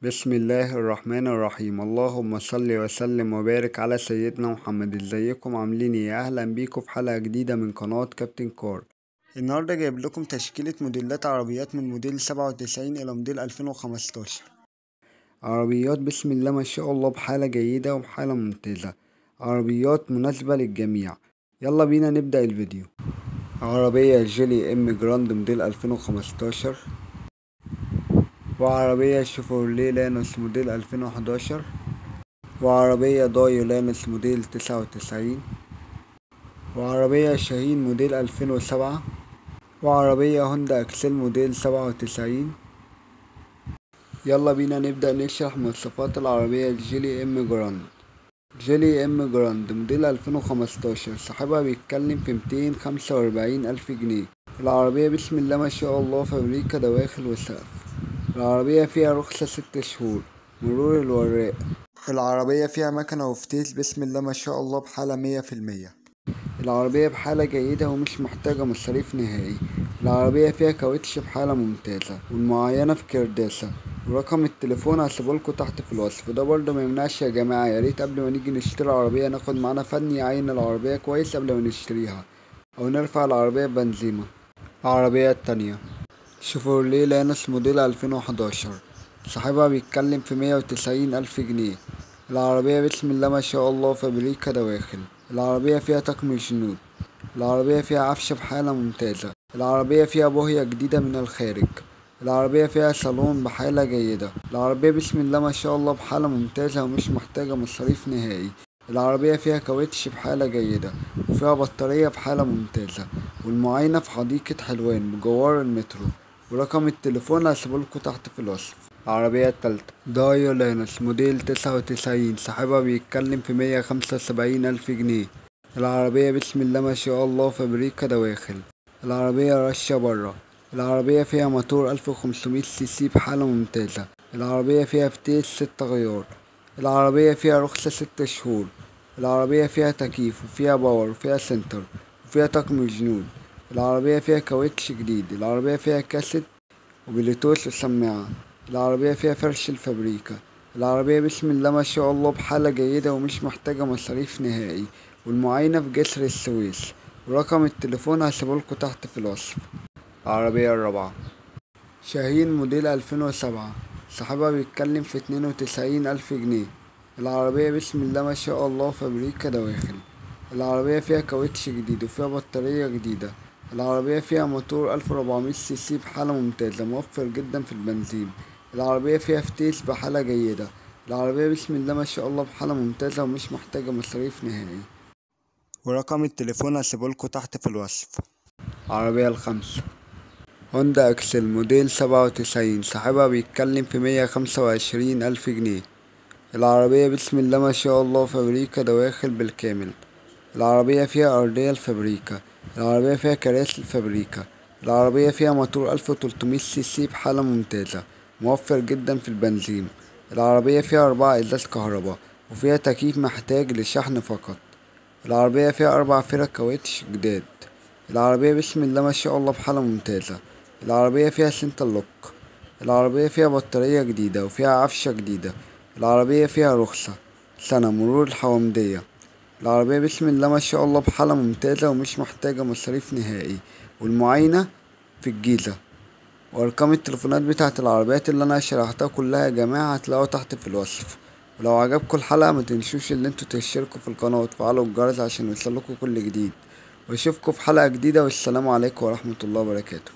بسم الله الرحمن الرحيم. اللهم صل وسلم وبارك على سيدنا محمد. ازيكم عاملين ايه؟ اهلا بيكم في حلقة جديدة من قناة كابتن كار. النهاردة جايب لكم تشكيلة موديلات عربيات من موديل 97 الى موديل 2015. عربيات بسم الله ما شاء الله بحالة جيدة وبحالة ممتازة، عربيات مناسبة للجميع. يلا بينا نبدأ الفيديو. عربية جيلي ام جراند موديل 2015، وعربية شيفروليه لانوس موديل 2011، وعربية دايو لانوس موديل 99، وعربية شاهين موديل 2007، وعربية هوندا اكسل موديل 97. يلا بينا نبدأ نشرح مواصفات العربية الجيلي ام جراند. جيلي ام جراند موديل 2015، صاحبها بيتكلم في 245 ألف جنيه. العربية بسم الله ما شاء الله فابريكا دواخل وسقف. العربية فيها رخصة 6 شهور، مرور الوراق. العربية فيها مكنة وفتيس بسم الله ما شاء الله بحالة 100%. العربية بحالة جيدة ومش محتاجة مصاريف نهائي. العربية فيها كاوتش بحالة ممتازة والمعاينة في كرداسة. ورقم التليفون هسيبهولكوا تحت في الوصف. ده برضه ميمنعش يا جماعة، ياريت قبل ما نيجي نشتري عربية ناخد معانا فني يعاين العربية كويس قبل ما نشتريها، أو نرفع العربية بنزيمة. العربية التانية شيفروليه لانوس موديل 2011، صاحبها بيتكلم في 190 ألف جنيه. العربية بسم الله ما شاء الله فابريكا دواخل. العربية فيها طقم جنود. العربية فيها عفشة بحالة ممتازة. العربية فيها بوهية جديدة من الخارج. العربية فيها صالون بحالة جيدة. العربية بسم الله ما شاء الله بحالة ممتازة ومش محتاجة مصاريف نهائي. العربية فيها كاوتش بحالة جيدة وفيها بطارية بحالة ممتازة، والمعاينة في حديقة حلوان بجوار المترو. ورقم التليفون هسيبهولكوا تحت في الوصف. العربية التالتة دايو لانوس موديل 99، صاحبها بيتكلم في 175 ألف جنيه. العربية بسم الله ما شاء الله فابريكا دواخل. العربية رشة برا. العربية فيها موتور 1500 سي سي بحالة ممتازة. العربية فيها فتيس 6 غيار. العربية فيها رخصة 6 شهور. العربية فيها تكييف وفيها باور وفيها سنتر وفيها طقم جنود. العربية فيها كاوتش جديد. العربية فيها كاسيت وبلوتوث وسماعة. العربية فيها فرش الفابريكا. العربية بسم الله ما شاء الله بحالة جيدة ومش محتاجة مصاريف نهائي، والمعاينة في جسر السويس. ورقم التليفون هسيبهولكوا تحت في الوصف. العربية الرابعة شاهين موديل 2007، صاحبها بيتكلم في 92 ألف جنيه. العربية بسم الله ما شاء الله فابريكا دواخل. العربية فيها كاوتش جديد وفيها بطارية جديدة. العربية فيها موتور 1400 سي سي بحالة ممتازة موفر جدا في البنزين. العربية فيها فتيس بحالة جيدة. العربية بسم الله ما شاء الله بحالة ممتازة ومش محتاجة مصاريف نهائي. ورقم التليفون هسيبهولكوا تحت في الوصف. العربية الخامسة هوندا اكسل موديل 97، صاحبها بيتكلم في 125 ألف جنيه. العربية بسم الله ما شاء الله فابريكا دواخل بالكامل. العربية فيها أرضية الفابريكا. العربية فيها كراسي الفابريكا. العربية فيها موتور 1300 سي سي بحالة ممتازة موفر جدا في البنزين. العربية فيها 4 إزاز كهرباء وفيها تكييف محتاج للشحن فقط. العربية فيها 4 فرق كاوتش جداد. العربية بسم الله ما شاء الله بحالة ممتازة. العربية فيها سنتر لوك. العربية فيها بطارية جديدة وفيها عفشة جديدة. العربية فيها رخصة سنة مرور الحوامدية. العربية بسم الله ما شاء الله بحالة ممتازة ومش محتاجة مصاريف نهائي، والمعاينة في الجيزة. وأرقام التليفونات بتاعت العربيات اللي أنا شرحتها كلها يا جماعة هتلاقوها تحت في الوصف. ولو عجبكم الحلقة متنسوش ان انتوا تشتركوا في القناة وتفعلوا الجرس عشان يوصلكوا كل جديد. واشوفكم في حلقة جديدة، والسلام عليكم ورحمة الله وبركاته.